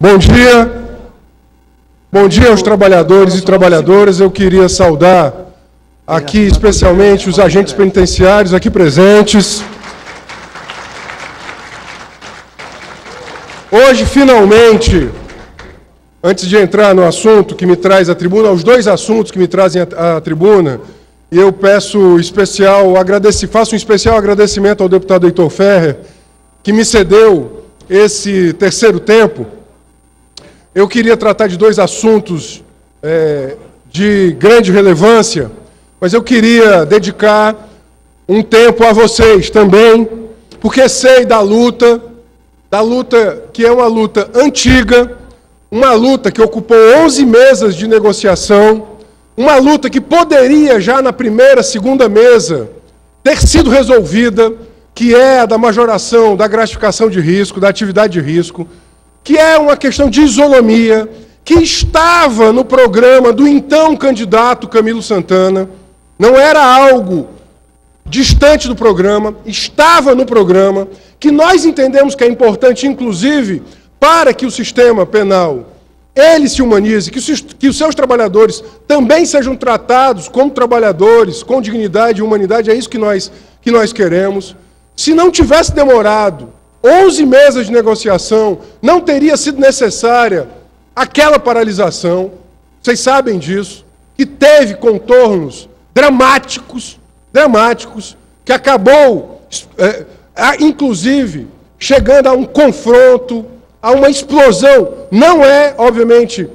Bom dia. Bom dia aos trabalhadores e trabalhadoras. Eu queria saudar aqui especialmente os agentes penitenciários aqui presentes. Hoje, finalmente, antes de entrar no assunto que me traz à tribuna, os dois assuntos que me trazem à tribuna, eu faço um especial agradecimento ao deputado Heitor Ferrer, que me cedeu esse terceiro tempo. Eu queria tratar de dois assuntos de grande relevância, mas eu queria dedicar um tempo a vocês também, porque sei da luta que é uma luta antiga, uma luta que ocupou 11 mesas de negociação, uma luta que poderia já na primeira, segunda mesa ter sido resolvida, que é a da majoração, da gratificação de risco, da atividade de risco, que é uma questão de isonomia, que estava no programa do então candidato Camilo Santana, não era algo distante do programa, estava no programa, que nós entendemos que é importante, inclusive, para que o sistema penal ele se humanize, que os seus trabalhadores também sejam tratados como trabalhadores, com dignidade e humanidade, é isso que nós queremos. Se não tivesse demorado 11 mesas de negociação, não teria sido necessária aquela paralisação, vocês sabem disso, que teve contornos dramáticos, que acabou, inclusive, chegando a um confronto, a uma explosão. Não é, obviamente,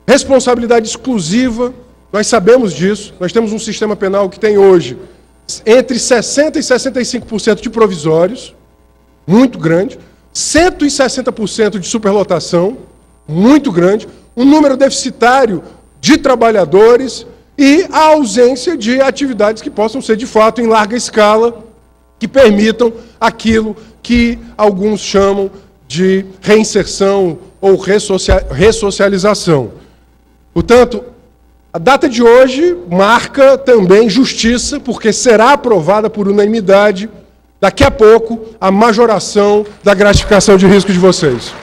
responsabilidade exclusiva, nós sabemos disso, nós temos um sistema penal que tem hoje entre 60% e 65% de provisórios, muito grande, 160% de superlotação, muito grande, um número deficitário de trabalhadores e a ausência de atividades que possam ser, de fato, em larga escala, que permitam aquilo que alguns chamam de reinserção ou ressocialização. Portanto, a data de hoje marca também justiça, porque será aprovada por unanimidade, daqui a pouco, a majoração da gratificação de risco de vocês.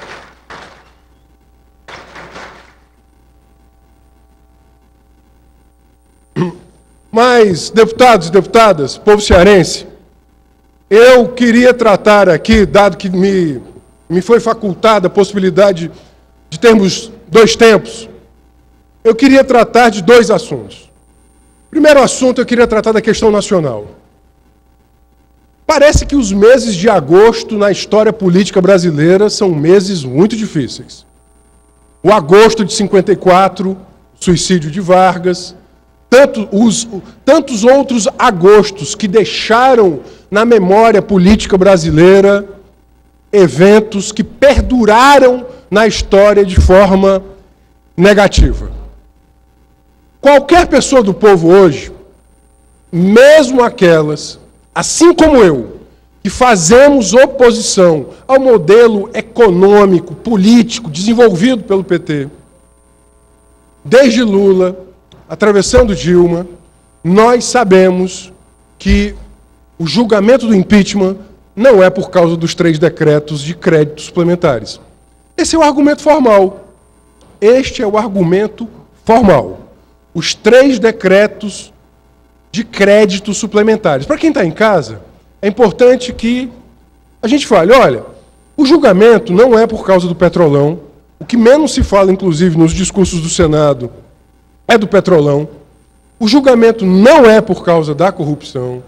Mas, deputados e deputadas, povo cearense, eu queria tratar aqui, dado que me foi facultada a possibilidade de termos dois tempos, eu queria tratar de dois assuntos. Primeiro assunto, eu queria tratar da questão nacional. Parece que os meses de agosto na história política brasileira são meses muito difíceis. O agosto de 54, o suicídio de Vargas, tantos outros agostos que deixaram na memória política brasileira eventos que perduraram na história de forma negativa. Qualquer pessoa do povo hoje, mesmo aquelas, assim como eu, que fazemos oposição ao modelo econômico, político, desenvolvido pelo PT, desde Lula, atravessando Dilma, nós sabemos que o julgamento do impeachment não é por causa dos 3 decretos de créditos suplementares. Esse é o argumento formal. Este é o argumento formal. Os 3 decretos de créditos suplementares. Para quem está em casa, é importante que a gente fale, olha, o julgamento não é por causa do Petrolão, o que menos se fala, inclusive, nos discursos do Senado, é do Petrolão. O julgamento não é por causa da corrupção,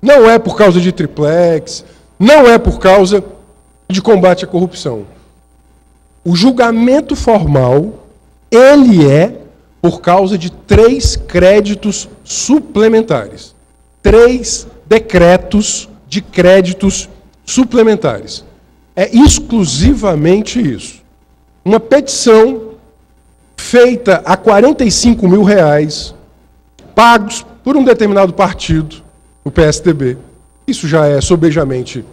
não é por causa de triplex, não é por causa de combate à corrupção. O julgamento formal, ele é por causa de 3 créditos suplementares. 3 decretos de créditos suplementares. É exclusivamente isso. Uma petição feita a R$45 mil, pagos por um determinado partido, o PSDB. Isso já é sobejamente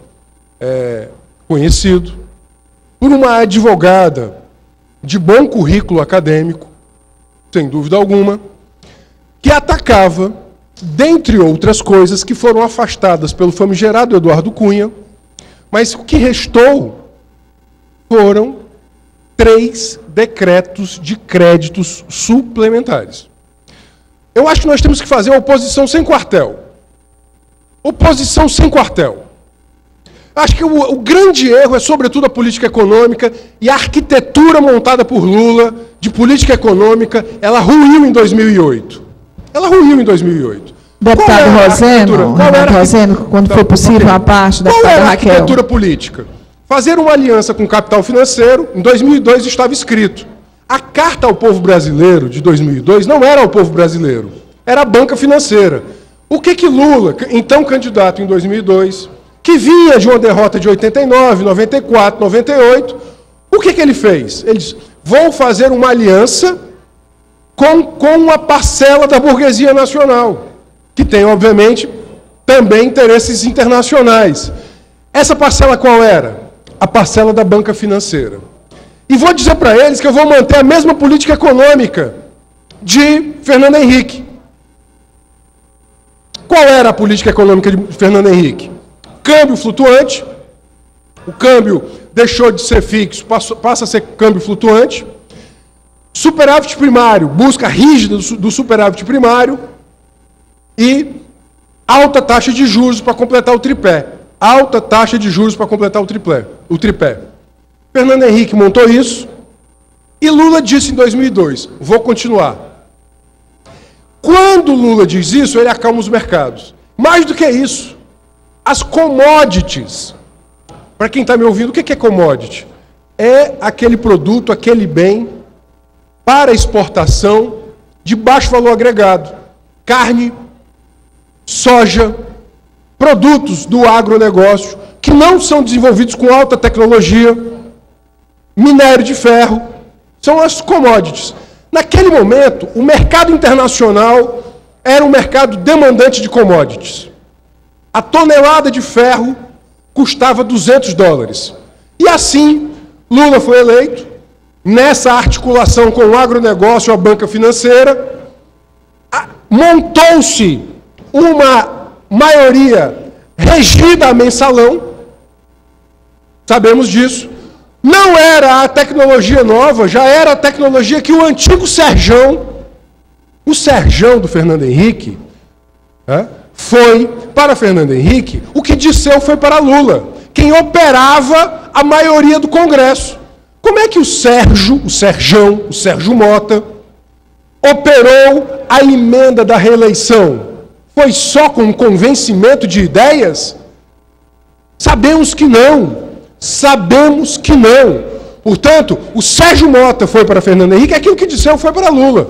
conhecido. Por uma advogada de bom currículo acadêmico, sem dúvida alguma, que atacava, dentre outras coisas, que foram afastadas pelo famigerado Eduardo Cunha, mas o que restou foram 3 decretos de créditos suplementares. Eu acho que nós temos que fazer uma oposição sem quartel. Oposição sem quartel. Acho que o grande erro é, sobretudo, a política econômica e a arquitetura montada por Lula de política econômica, ela ruiu em 2008. Ela ruiu em 2008. Deputado Roseno, quando for possível, a parte da deputada Raquel. Qual era a arquitetura política? Fazer uma aliança com o capital financeiro, em 2002 estava escrito. A carta ao povo brasileiro de 2002 não era ao povo brasileiro, era a banca financeira. O que Lula, então candidato em 2002, que vinha de uma derrota de 89, 94, 98, o que ele fez? Ele disse, vou fazer uma aliança com uma parcela da burguesia nacional, que tem, obviamente, também interesses internacionais. Essa parcela qual era? A parcela da banca financeira. E vou dizer para eles que eu vou manter a mesma política econômica de Fernando Henrique. Qual era a política econômica de Fernando Henrique? Câmbio flutuante. O câmbio deixou de ser fixo, passa a ser câmbio flutuante. Superávit primário, busca rígida do superávit primário. E alta taxa de juros para completar o tripé. Alta taxa de juros para completar o tripé. Fernando Henrique montou isso e Lula disse em 2002, vou continuar. Quando Lula diz isso, ele acalma os mercados. Mais do que isso, as commodities. Para quem está me ouvindo, o que é commodity? É aquele produto, aquele bem para exportação de baixo valor agregado. Carne, soja, produtos do agronegócio que não são desenvolvidos com alta tecnologia, minério de ferro, são as commodities. Naquele momento, o mercado internacional era um mercado demandante de commodities. A tonelada de ferro custava $200. E assim, Lula foi eleito, nessa articulação com o agronegócio, a banca financeira, montou-se uma maioria regida a mensalão, sabemos disso. Não era a tecnologia nova, já era a tecnologia que o antigo Serjão, o Serjão do Fernando Henrique, foi para Fernando Henrique, o que Dirceu foi para Lula, quem operava a maioria do Congresso. Como é que o Sérgio Mota, operou a emenda da reeleição? Foi só com convencimento de ideias? Sabemos que não. Sabemos que não. Portanto, o Sérgio Mota foi para Fernando Henrique, aquilo que Dirceu foi para Lula.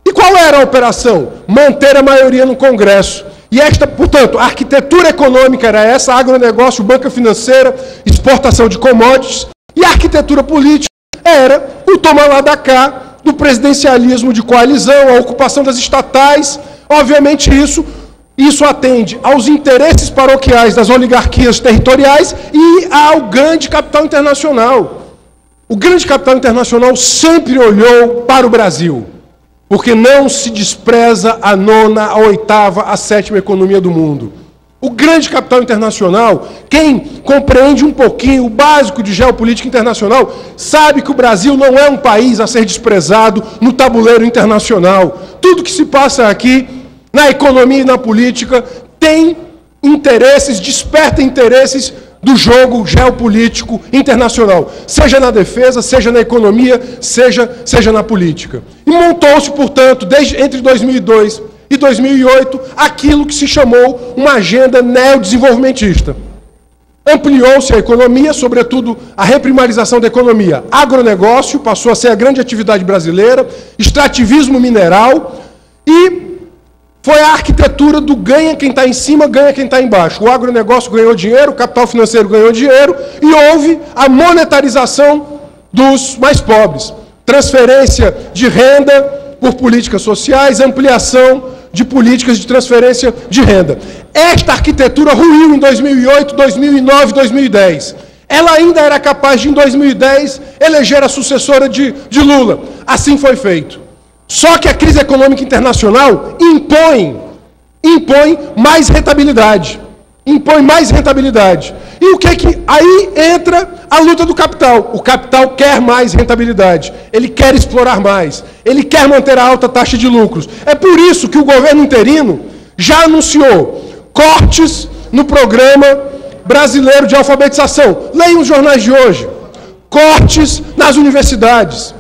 E qual era a operação? Manter a maioria no Congresso. E portanto, a arquitetura econômica era essa, agronegócio, banca financeira, exportação de commodities. E a arquitetura política era o tomar lá da cá, do presidencialismo de coalizão, a ocupação das estatais. Obviamente isso atende aos interesses paroquiais das oligarquias territoriais e ao grande capital internacional. O grande capital internacional sempre olhou para o Brasil, porque não se despreza a 9ª, a 8ª, a 7ª economia do mundo. O grande capital internacional, quem compreende um pouquinho o básico de geopolítica internacional, sabe que o Brasil não é um país a ser desprezado no tabuleiro internacional. Tudo que se passa aqui, na economia e na política, tem interesses, desperta interesses do jogo geopolítico internacional, seja na defesa, seja na economia, seja na política. E montou-se, portanto, entre 2002 e 2008, aquilo que se chamou uma agenda neodesenvolvimentista. Ampliou-se a economia, sobretudo a reprimarização da economia. Agronegócio passou a ser a grande atividade brasileira, extrativismo mineral e foi a arquitetura do ganha quem está em cima, ganha quem está embaixo. O agronegócio ganhou dinheiro, o capital financeiro ganhou dinheiro e houve a monetarização dos mais pobres. Transferência de renda por políticas sociais, ampliação de políticas de transferência de renda. Esta arquitetura ruiu em 2008, 2009, 2010. Ela ainda era capaz de, em 2010, eleger a sucessora de Lula. Assim foi feito. Só que a crise econômica internacional impõe mais rentabilidade. impõe mais rentabilidade. E o que é que... Aí entra a luta do capital. O capital quer mais rentabilidade. Ele quer explorar mais. Ele quer manter a alta taxa de lucros. É por isso que o governo interino já anunciou cortes no Programa Brasileiro de Alfabetização. Leiam os jornais de hoje. Cortes nas universidades.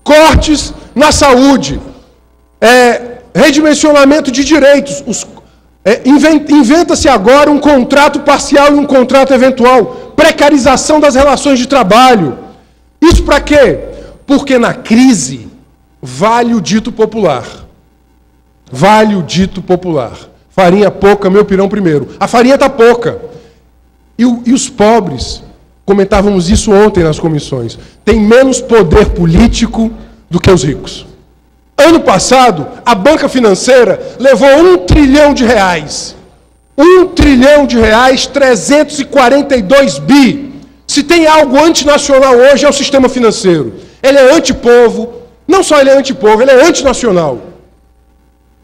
Cortes na saúde. Redimensionamento de direitos. Inventa-se agora um contrato parcial e um contrato eventual. Precarização das relações de trabalho. Isso para quê? Porque na crise vale o dito popular. Vale o dito popular. Farinha pouca, meu pirão primeiro. A farinha está pouca. E os pobres, comentávamos isso ontem nas comissões, têm menos poder político do que os ricos. Ano passado, a banca financeira levou R$1 trilhão. R$1 trilhão, 342 bi. Se tem algo antinacional hoje é o sistema financeiro. Ele é antipovo. Não só ele é antipovo, ele é antinacional.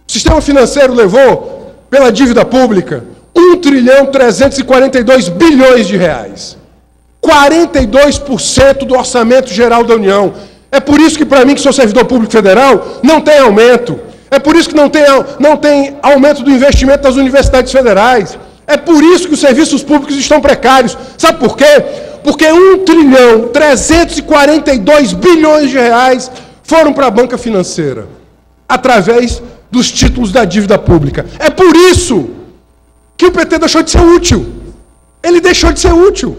O sistema financeiro levou, pela dívida pública, R$1 trilhão, 342 bilhões de reais. 42% do orçamento geral da União. É por isso que, para mim, que sou servidor público federal, não tem aumento. É por isso que não tem aumento do investimento das universidades federais. É por isso que os serviços públicos estão precários. Sabe por quê? Porque R$1 trilhão, 342 bilhões de reais foram para a banca financeira, através dos títulos da dívida pública. É por isso que o PT deixou de ser útil. Ele deixou de ser útil.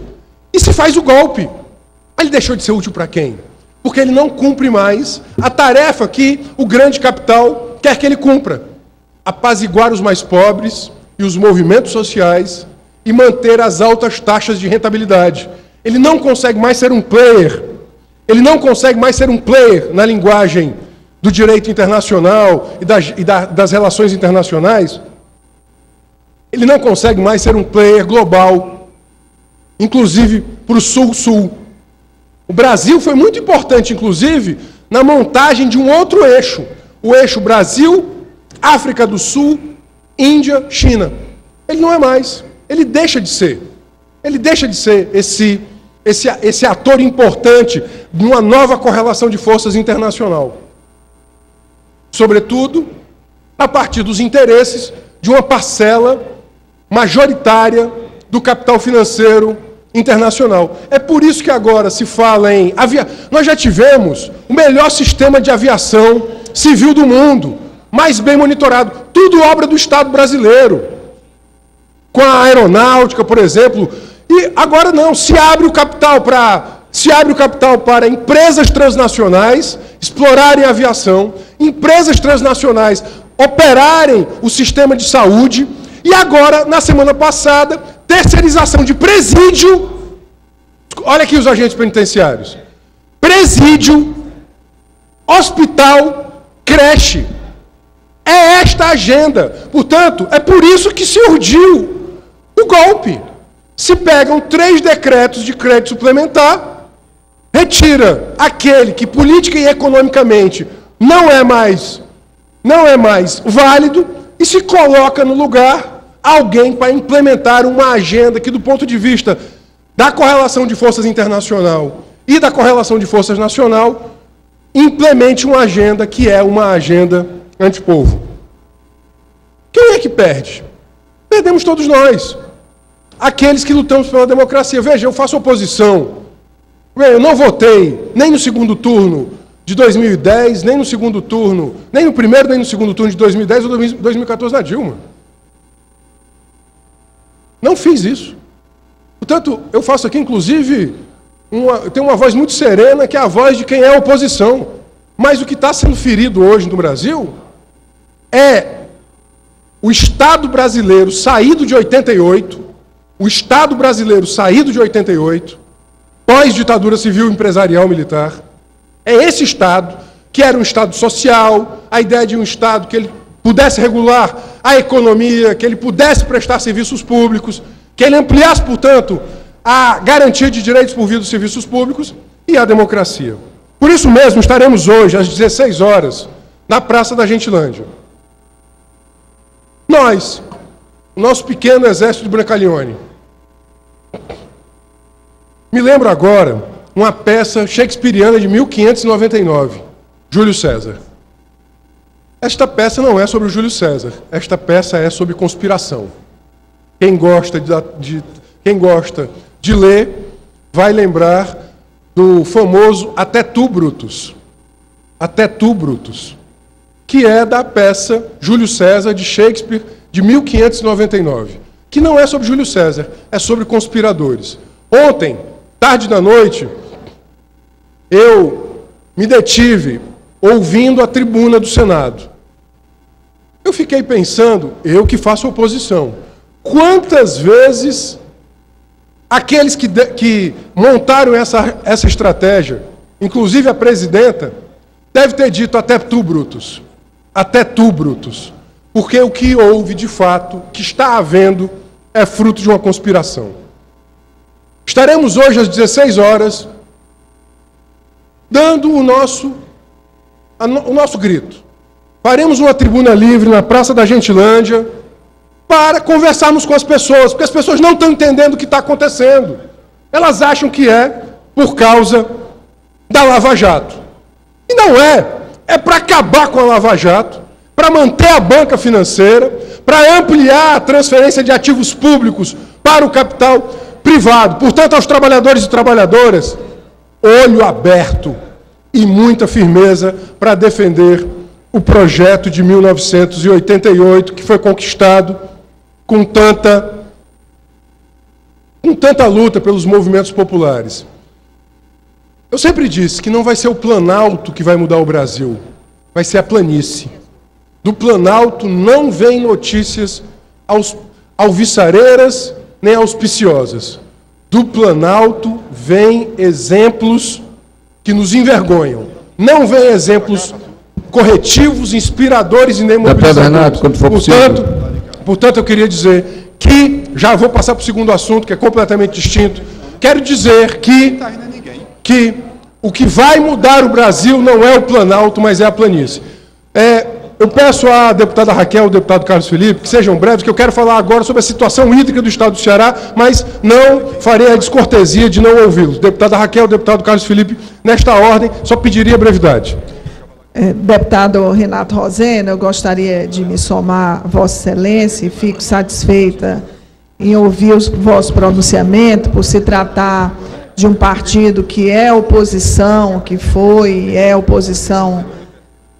E se faz o golpe. Ele deixou de ser útil para quem? Porque ele não cumpre mais a tarefa que o grande capital quer que ele cumpra. Apaziguar os mais pobres e os movimentos sociais e manter as altas taxas de rentabilidade. Ele não consegue mais ser um player. Ele não consegue mais ser um player na linguagem do direito internacional e das relações internacionais. Ele não consegue mais ser um player global, inclusive para o Sul-Sul. O Brasil foi muito importante, inclusive, na montagem de um outro eixo. O eixo Brasil, África do Sul, Índia, China. Ele não é mais. Ele deixa de ser. Ele deixa de ser esse ator importante de uma nova correlação de forças internacional. Sobretudo, a partir dos interesses de uma parcela majoritária do capital financeiro internacional. É por isso que agora se fala em... Nós já tivemos o melhor sistema de aviação civil do mundo, mais bem monitorado. Tudo obra do Estado brasileiro. Com a aeronáutica, por exemplo. E agora não, se abre o capital para empresas transnacionais explorarem a aviação, empresas transnacionais operarem o sistema de saúde, e agora, na semana passada, terceirização de presídio. Olha aqui os agentes penitenciários. Presídio, hospital, creche. É esta a agenda. Portanto, é por isso que se urdiu o golpe. Se pegam 3 decretos de crédito suplementar, retira aquele que política e economicamente não é mais válido e se coloca no lugar alguém para implementar uma agenda que, do ponto de vista da correlação de forças internacional e da correlação de forças nacional, implemente uma agenda que é uma agenda antipovo. Quem é que perde? Perdemos todos nós. Aqueles que lutamos pela democracia. Veja, eu faço oposição. Eu não votei nem no segundo turno de 2010, nem no segundo turno, nem no primeiro, nem no segundo turno de 2010 ou 2014 na Dilma. Não fiz isso. Portanto, eu faço aqui, inclusive, tenho uma voz muito serena, que é a voz de quem é oposição. Mas o que está sendo ferido hoje no Brasil é o Estado brasileiro saído de 88, o Estado brasileiro saído de 88, pós-ditadura civil, empresarial, militar. É esse Estado, que era um Estado social, a ideia de um Estado que ele pudesse regular a economia, que ele pudesse prestar serviços públicos, que ele ampliasse, portanto, a garantia de direitos por via dos serviços públicos e a democracia. Por isso mesmo, estaremos hoje, às 16 horas, na Praça da Gentilândia. Nós, o nosso pequeno exército de Brancaleone. Me lembro agora uma peça shakespeariana de 1599, Júlio César. Esta peça não é sobre o Júlio César, esta peça é sobre conspiração. Quem gosta de ler vai lembrar do famoso Até Tu, Brutus. Até Tu, Brutus, que é da peça Júlio César, de Shakespeare, de 1599, que não é sobre Júlio César, é sobre conspiradores. Ontem, tarde da noite, eu me detive ouvindo a tribuna do Senado. Eu fiquei pensando, eu que faço oposição, quantas vezes aqueles que montaram essa estratégia, inclusive a presidenta, deve ter dito até tu, Brutus. Até tu, Brutus. Porque o que houve, de fato, que está havendo, é fruto de uma conspiração. Estaremos hoje às 16 horas, dando o nosso grito. Faremos uma tribuna livre na Praça da Gentilândia para conversarmos com as pessoas, porque as pessoas não estão entendendo o que está acontecendo. Elas acham que é por causa da Lava Jato. E não é. É para acabar com a Lava Jato, para manter a banca financeira, para ampliar a transferência de ativos públicos para o capital privado. Portanto, aos trabalhadores e trabalhadoras, olho aberto e muita firmeza para defender o projeto de 1988, que foi conquistado com tanta luta pelos movimentos populares. Eu sempre disse que não vai ser o Planalto que vai mudar o Brasil, vai ser a planície. Do Planalto não vem notícias alvissareiras nem auspiciosas. Do Planalto vem exemplos que nos envergonham. Não vem exemplos corretivos, inspiradores e nem mobilizadores. Portanto, eu queria dizer que, já vou passar para o segundo assunto, que é completamente distinto, quero dizer que o que vai mudar o Brasil não é o Planalto, mas é a planície. Eu peço à deputada Raquel, ao deputado Carlos Felipe, que sejam breves, que eu quero falar agora sobre a situação hídrica do Estado do Ceará, mas não farei a descortesia de não ouvi-los. Deputada Raquel, deputado Carlos Felipe, nesta ordem, só pediria brevidade. Deputado Renato Roseno, eu gostaria de me somar a Vossa Excelência e fico satisfeita em ouvir o vosso pronunciamento por se tratar de um partido que é oposição, que foi e é oposição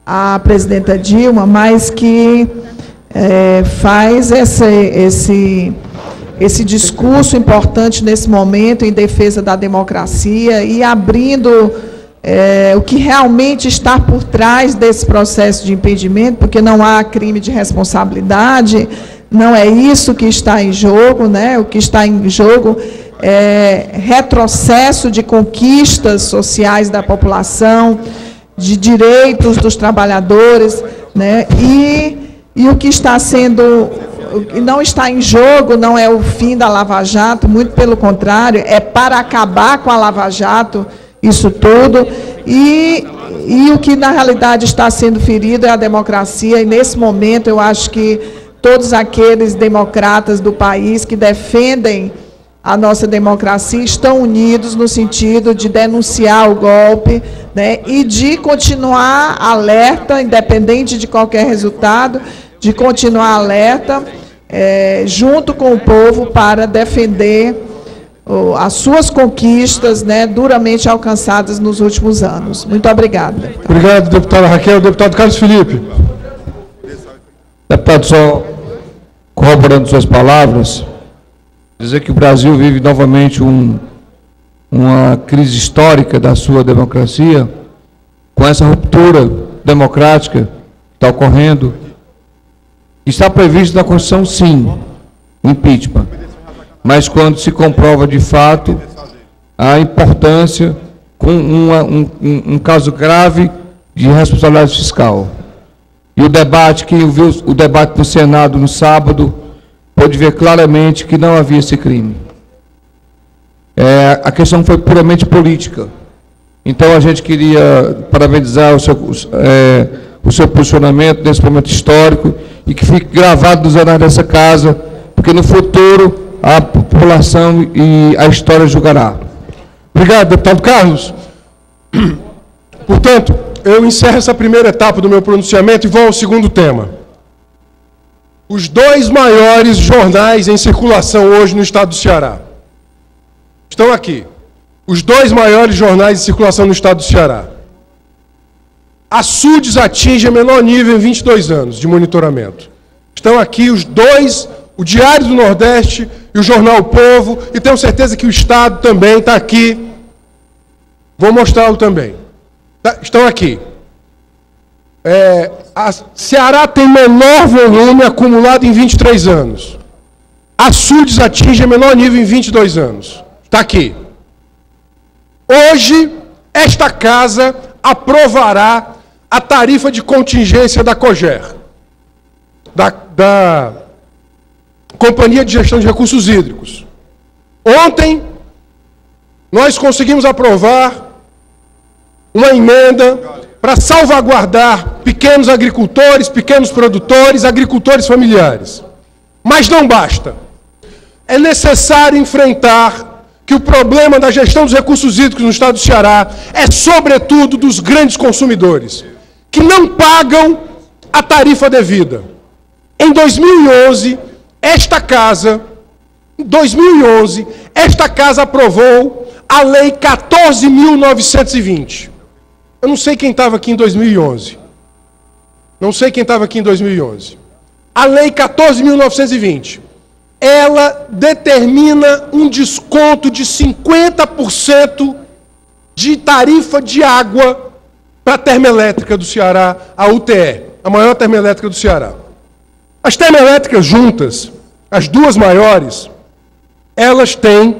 à presidenta Dilma, mas que faz esse discurso importante nesse momento em defesa da democracia e abrindo o que realmente está por trás desse processo de impedimento, porque não há crime de responsabilidade, não é isso que está em jogo, né? O que está em jogo é retrocesso de conquistas sociais da população, de direitos dos trabalhadores, né? E o que está sendo, não está em jogo, não é o fim da Lava Jato, muito pelo contrário, é para acabar com a Lava Jato, isso tudo, e o que na realidade está sendo ferido é a democracia, e nesse momento eu acho que todos aqueles democratas do país que defendem a nossa democracia estão unidos no sentido de denunciar o golpe, né, e de continuar alerta, independente de qualquer resultado, de continuar alerta junto com o povo para defender as suas conquistas, né, duramente alcançadas nos últimos anos. Muito obrigada. Obrigado, deputada Raquel. Deputado Carlos Felipe. Deputado, só corroborando suas palavras, dizer que o Brasil vive novamente uma crise histórica da sua democracia, com essa ruptura democrática que está ocorrendo. Está previsto na Constituição, sim, o impeachment. Mas quando se comprova de fato a importância com um caso grave de responsabilidade fiscal. E o debate, quem ouviu o debate no Senado no sábado, pôde ver claramente que não havia esse crime. A questão foi puramente política. Então a gente queria parabenizar o seu posicionamento nesse momento histórico e que fique gravado nos anais dessa casa porque no futuro a população e a história julgará. Obrigado, deputado Carlos. Portanto, eu encerro essa primeira etapa do meu pronunciamento e vou ao segundo tema. Os dois maiores jornais em circulação hoje no estado do Ceará estão aqui. Os dois maiores jornais em circulação no estado do Ceará. A SUDES atinge o menor nível em 22 anos de monitoramento. Estão aqui os dois, o Diário do Nordeste e o Jornal O Povo, e tenho certeza que o Estado também está aqui. Vou mostrá-lo também. Estão aqui. A Ceará tem menor volume acumulado em 23 anos. A SUDES atinge o menor nível em 22 anos. Está aqui. Hoje, esta casa aprovará a tarifa de contingência da COGER, da Companhia de Gestão de Recursos Hídricos. Ontem, nós conseguimos aprovar uma emenda para salvaguardar pequenos agricultores, pequenos produtores, agricultores familiares. Mas não basta. É necessário enfrentar que o problema da gestão dos recursos hídricos no estado do Ceará é, sobretudo, dos grandes consumidores, que não pagam a tarifa devida. Em 2011, esta casa aprovou a Lei 14.920. Eu não sei quem estava aqui em 2011. Não sei quem estava aqui em 2011. A Lei 14.920. Ela determina um desconto de 50% de tarifa de água para a termoelétrica do Ceará, a UTE, a maior termoelétrica do Ceará. As termoelétricas juntas, as duas maiores, elas têm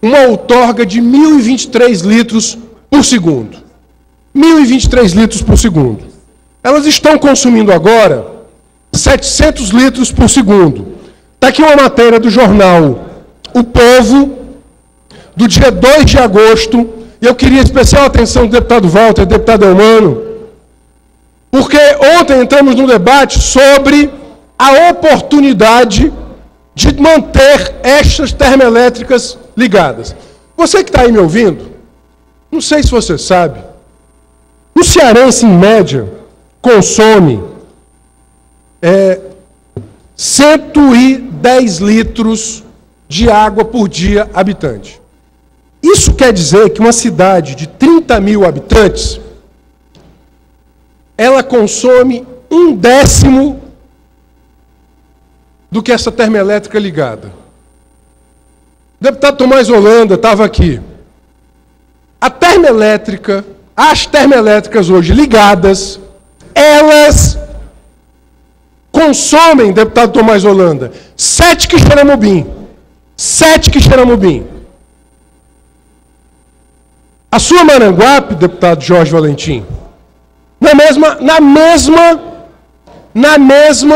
uma outorga de 1.023 litros por segundo. 1.023 litros por segundo. Elas estão consumindo agora 700 litros por segundo. Está aqui uma matéria do jornal O Povo, do dia 2 de agosto, e eu queria especial atenção do deputado Walter, deputado Elmano, porque ontem entramos num debate sobre a oportunidade de manter estas termoelétricas ligadas. Você que está aí me ouvindo, não sei se você sabe, o cearense, em média, consome 110 litros de água por dia habitante. Isso quer dizer que uma cidade de 30 mil habitantes, ela consome 1/10 do que essa termoelétrica ligada. O deputado Tomás Holanda estava aqui. As termoelétricas hoje ligadas, elas consomem, deputado Tomás Holanda, 7 Quixeramobim. 7 Quixeramobim. A sua Maranguape, deputado Jorge Valentim, na mesma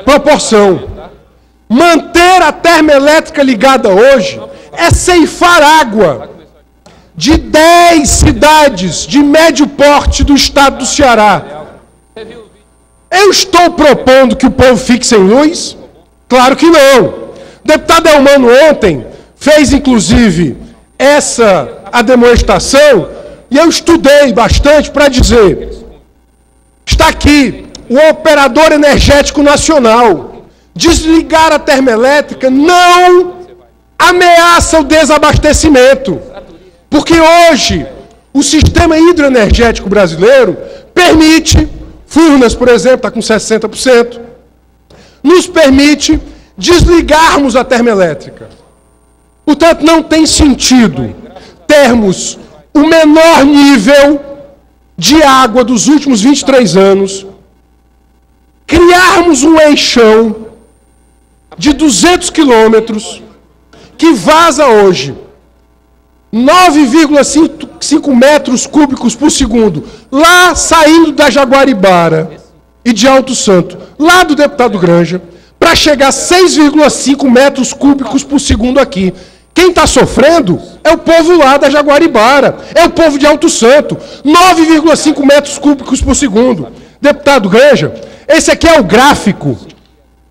proporção. Manter a termoelétrica ligada hoje é ceifar água de 10 cidades de médio porte do estado do Ceará. Eu estou propondo que o povo fique sem luz? Claro que não. O deputado Elmano ontem fez, inclusive, a demonstração, e eu estudei bastante para dizer, está aqui o Operador Energético Nacional. Desligar a termoelétrica não ameaça o desabastecimento, porque hoje o sistema hidroenergético brasileiro permite, Furnas, por exemplo, está com 60%, nos permite desligarmos a termoelétrica. Portanto, não tem sentido termos o menor nível de água dos últimos 23 anos, criarmos um eixão de 200 quilômetros que vaza hoje 9,5 metros cúbicos por segundo, lá saindo da Jaguaribara e de Alto Santo, lá do deputado Granja, para chegar a 6,5 metros cúbicos por segundo aqui. Quem está sofrendo é o povo lá da Jaguaribara, é o povo de Alto Santo, 9,5 metros cúbicos por segundo. Deputado Granja, esse aqui é o gráfico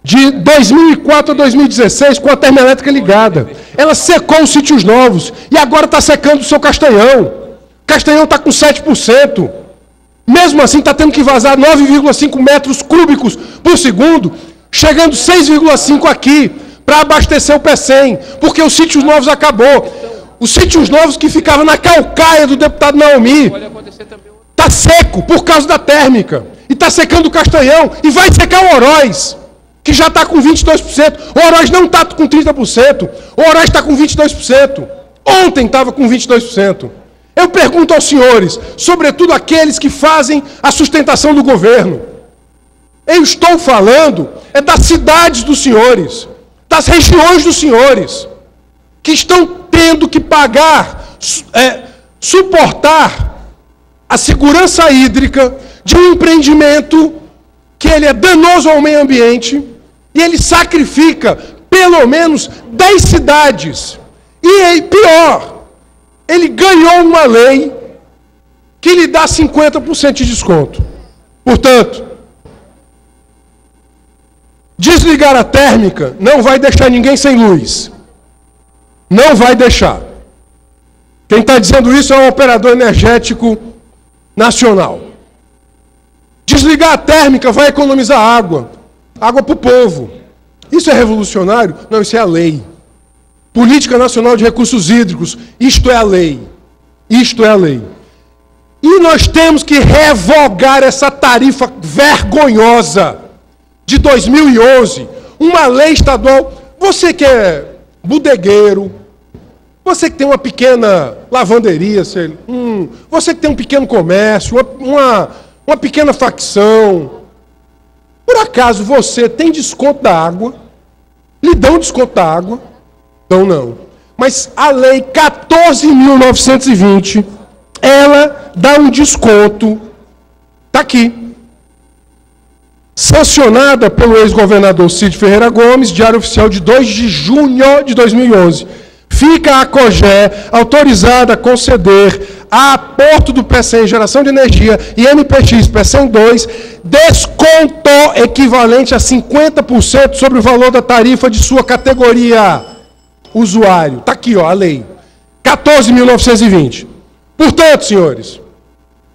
de 2004 a 2016, com a termoelétrica ligada. Ela secou os sítios novos e agora está secando o seu Castanhão. Castanhão está com 7%. Mesmo assim, está tendo que vazar 9,5 metros cúbicos por segundo, chegando 6,5 aqui, para abastecer o Pecém, porque os sítios novos acabou. Os sítios novos que ficavam na calcaia do deputado Naomi. Está seco por causa da térmica. E está secando o Castanhão. E vai secar o Oroz, que já está com 22%. O Oroz não está com 30%. O Oroz está com 22%. Ontem estava com 22%. Eu pergunto aos senhores, sobretudo aqueles que fazem a sustentação do governo. Eu estou falando das cidades dos senhores, das regiões dos senhores, que estão tendo que pagar, suportar a segurança hídrica de um empreendimento que ele é danoso ao meio ambiente e ele sacrifica pelo menos 10 cidades. E pior, ele ganhou uma lei que lhe dá 50% de desconto. Portanto, desligar a térmica não vai deixar ninguém sem luz. Não vai deixar. Quem está dizendo isso é um operador energético nacional. Desligar a térmica vai economizar água. Água para o povo. Isso é revolucionário? Não, isso é a lei. Política Nacional de Recursos Hídricos. Isto é a lei. Isto é a lei. E nós temos que revogar essa tarifa vergonhosa de 2011. Uma lei estadual. Você que é bodegueiro, você que tem uma pequena lavanderia, você que tem um pequeno comércio, uma pequena facção, por acaso você tem desconto da água? Lhe dão desconto da água? Então não. Mas a lei 14.920, ela dá um desconto, está aqui, sancionada pelo ex-governador Cid Ferreira Gomes, Diário Oficial de 2 de junho de 2011. Fica a COGE autorizada a conceder a Porto do Pecém Geração de Energia e MPX Pecém 2 desconto equivalente a 50% sobre o valor da tarifa de sua categoria usuário. Está aqui, ó, a lei. 14.920. Portanto, senhores,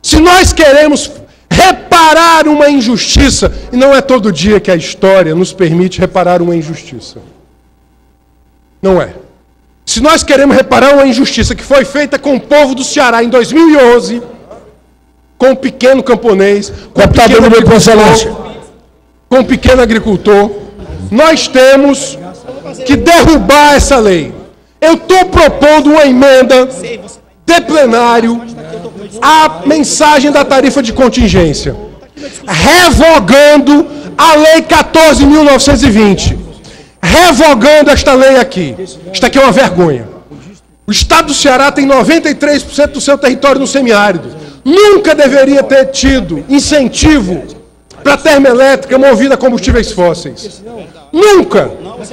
se nós queremos reparar uma injustiça, e não é todo dia que a história nos permite reparar uma injustiça. Não é. Se nós queremos reparar uma injustiça que foi feita com o povo do Ceará em 2011, com o pequeno camponês, com o pequeno agricultor, nós temos que derrubar essa lei. Eu estou propondo uma emenda de plenário à mensagem da tarifa de contingência, revogando a lei 14.920. Revogando esta lei aqui. Isto aqui é uma vergonha. O estado do Ceará tem 93% do seu território no semiárido. Nunca deveria ter tido incentivo para a termoelétrica movida a combustíveis fósseis. Nunca.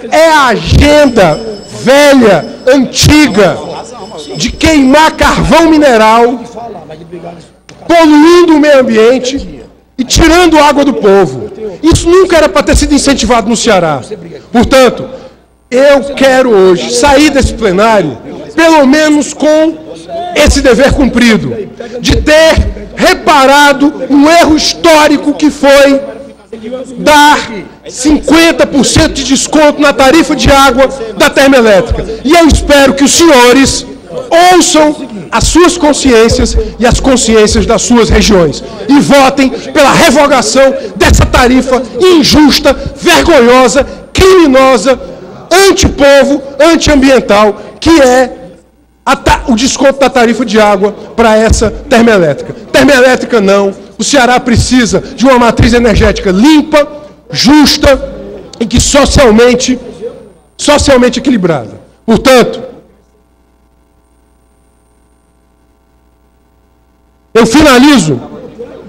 É a agenda velha, antiga, de queimar carvão mineral, poluindo o meio ambiente e tirando água do povo. Isso nunca era para ter sido incentivado no Ceará. Portanto, eu quero hoje sair desse plenário, pelo menos com esse dever cumprido, de ter reparado um erro histórico que foi dar 50% de desconto na tarifa de água da termoelétrica. E eu espero que os senhores ouçam as suas consciências e as consciências das suas regiões e votem pela revogação dessa tarifa injusta, vergonhosa, criminosa, antipovo, antiambiental, que é o desconto da tarifa de água para essa termoelétrica. Termoelétrica não. O Ceará precisa de uma matriz energética limpa, justa e que socialmente equilibrada. Portanto, eu finalizo,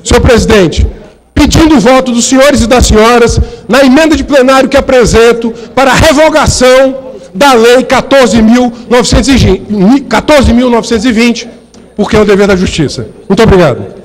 senhor presidente, pedindo o voto dos senhores e das senhoras na emenda de plenário que apresento para a revogação da lei 14.920, porque é o dever da justiça. Muito obrigado.